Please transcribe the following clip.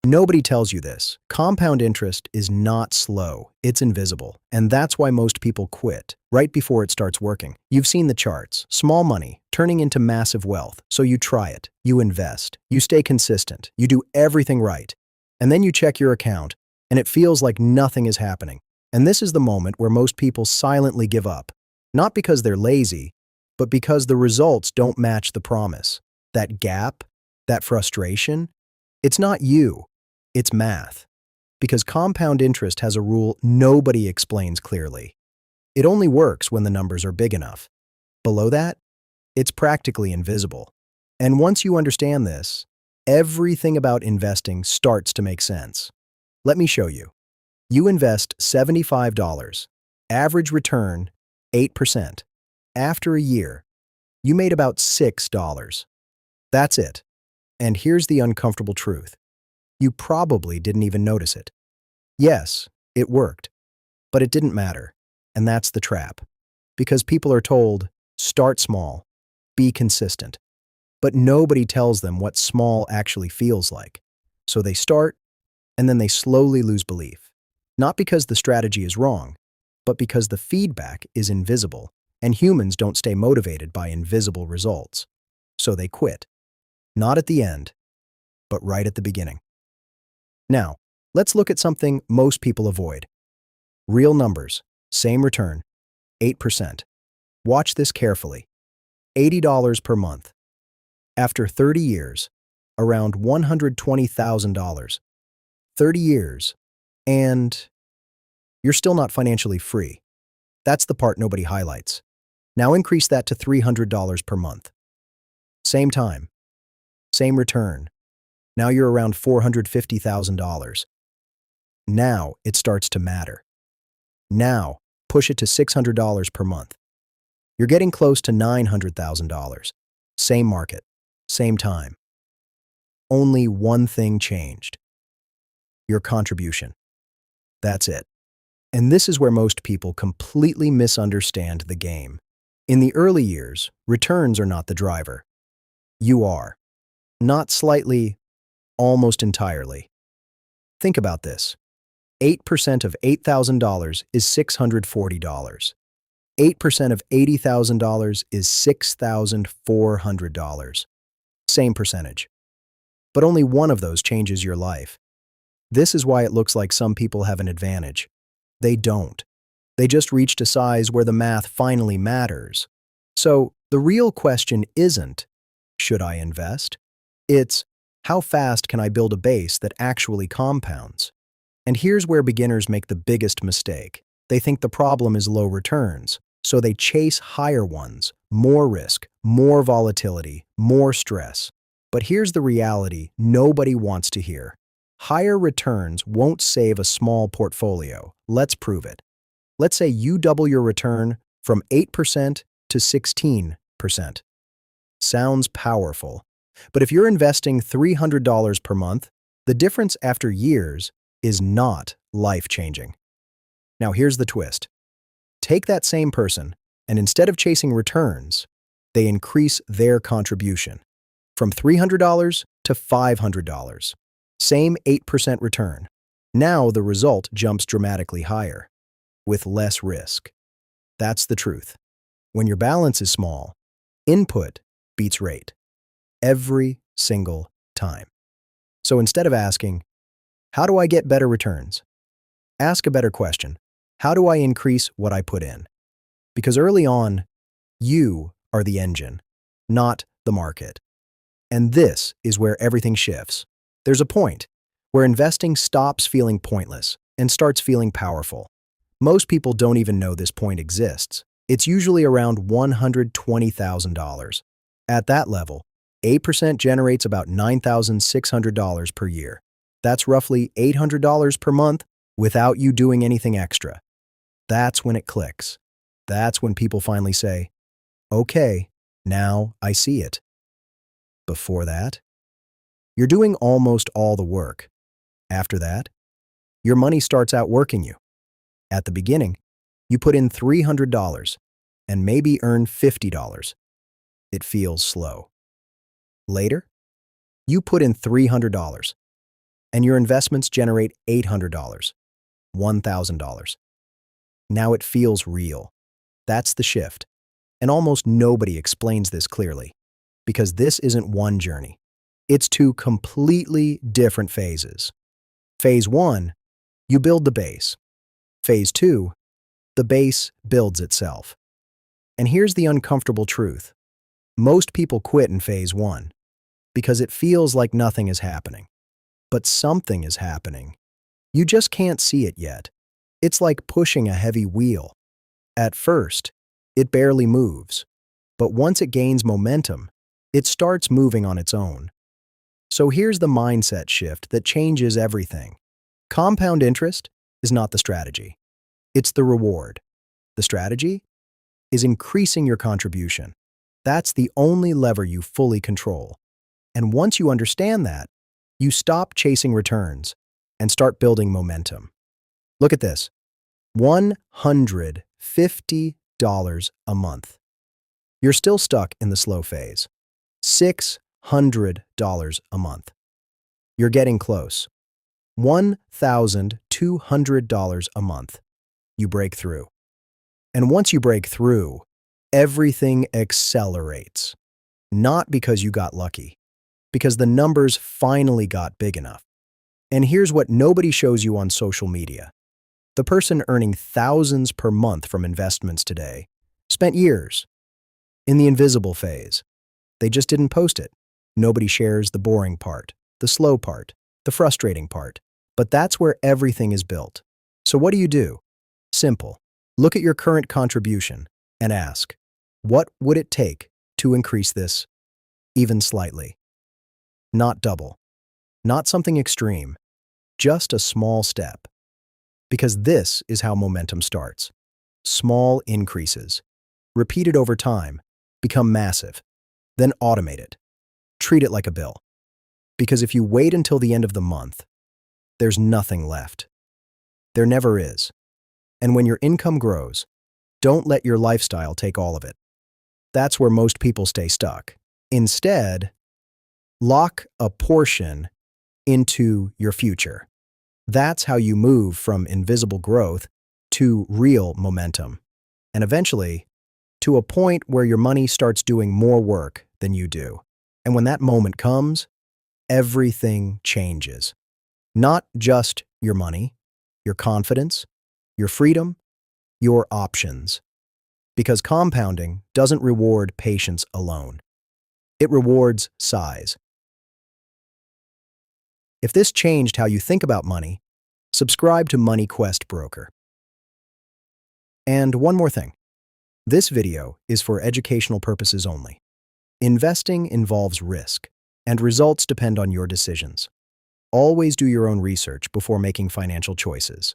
Nobody tells you this. Compound interest is not slow, it's invisible. And that's why most people quit right before it starts working. You've seen the charts. Small money turning into massive wealth. So you try it. You invest. You stay consistent. You do everything right. And then you check your account, and it feels like nothing is happening. And this is the moment where most people silently give up. Not because they're lazy, but because the results don't match the promise. That gap, that frustration, it's not you. It's math. Because compound interest has a rule nobody explains clearly. It only works when the numbers are big enough. Below that, it's practically invisible. And once you understand this, everything about investing starts to make sense. Let me show you. You invest $75, average return 8%. After a year, you made about $6. That's it. And here's the uncomfortable truth. You probably didn't even notice it. Yes, it worked, but it didn't matter. And that's the trap. Because people are told, start small, be consistent. But nobody tells them what small actually feels like. So they start, and then they slowly lose belief. Not because the strategy is wrong, but because the feedback is invisible, and humans don't stay motivated by invisible results. So they quit. Not at the end, but right at the beginning. Now, let's look at something most people avoid. Real numbers, same return, 8%. Watch this carefully. $80 per month. After 30 years, around $120,000. 30 years, and you're still not financially free. That's the part nobody highlights. Now increase that to $300 per month. Same time, same return. Now you're around $450,000. Now it starts to matter. Now push it to $600 per month. You're getting close to $900,000. Same market, same time. Only one thing changed. Your contribution. That's it. And this is where most people completely misunderstand the game. In the early years, returns are not the driver. You are. Not slightly, almost entirely. Think about this. 8% of $8,000 is $640. 8% of $80,000 is $6,400. Same percentage. But only one of those changes your life. This is why it looks like some people have an advantage. They don't. They just reached a size where the math finally matters. So the real question isn't, should I invest? It's, how fast can I build a base that actually compounds? And here's where beginners make the biggest mistake. They think the problem is low returns, so they chase higher ones, more risk, more volatility, more stress. But here's the reality nobody wants to hear. Higher returns won't save a small portfolio. Let's prove it. Let's say you double your return from 8% to 16%. Sounds powerful. But if you're investing $300 per month, the difference after years is not life-changing. Now here's the twist. Take that same person, and instead of chasing returns, they increase their contribution from $300 to $500. Same 8% return. Now the result jumps dramatically higher, with less risk. That's the truth. When your balance is small, input beats rate. Every single time. So instead of asking, how do I get better returns? Ask a better question. How do I increase what I put in? Because early on, you are the engine, not the market. And this is where everything shifts. There's a point where investing stops feeling pointless and starts feeling powerful. Most people don't even know this point exists. It's usually around $120,000. At that level, 8% generates about $9,600 per year. That's roughly $800 per month without you doing anything extra. That's when it clicks. That's when people finally say, okay, now I see it. Before that, you're doing almost all the work. After that, your money starts outworking you. At the beginning, you put in $300 and maybe earn $50. It feels slow. Later, you put in $300 and your investments generate $800, $1,000. Now it feels real. That's the shift. And almost nobody explains this clearly, because this isn't one journey. It's two completely different phases. Phase 1, you build the base. Phase 2, the base builds itself. And here's the uncomfortable truth. Most people quit in phase 1 because it feels like nothing is happening. But something is happening. You just can't see it yet. It's like pushing a heavy wheel. At first, it barely moves. But once it gains momentum, it starts moving on its own. So here's the mindset shift that changes everything. Compound interest is not the strategy. It's the reward. The strategy is increasing your contribution. That's the only lever you fully control. And once you understand that, you stop chasing returns and start building momentum. Look at this. $150 a month. You're still stuck in the slow phase. $600 a month. You're getting close. $1,200 a month. You break through. And once you break through, everything accelerates. Not because you got lucky, because the numbers finally got big enough. And here's what nobody shows you on social media. The person earning thousands per month from investments today spent years in the invisible phase. They just didn't post it. Nobody shares the boring part, the slow part, the frustrating part. But that's where everything is built. So what do? Simple. Look at your current contribution and ask, what would it take to increase this even slightly? Not double. Not something extreme. Just a small step. Because this is how momentum starts. Small increases. Repeated over time. Become massive. Then automate it. Treat it like a bill. Because if you wait until the end of the month, there's nothing left. There never is. And when your income grows, don't let your lifestyle take all of it. That's where most people stay stuck. Instead, lock a portion into your future. That's how you move from invisible growth to real momentum. And eventually, to a point where your money starts doing more work than you do. And when that moment comes, everything changes. Not just your money, your confidence, your freedom, your options. Because compounding doesn't reward patience alone. It rewards size. If this changed how you think about money, subscribe to Money Quest Broker. And one more thing. This video is for educational purposes only. Investing involves risk, and results depend on your decisions. Always do your own research before making financial choices.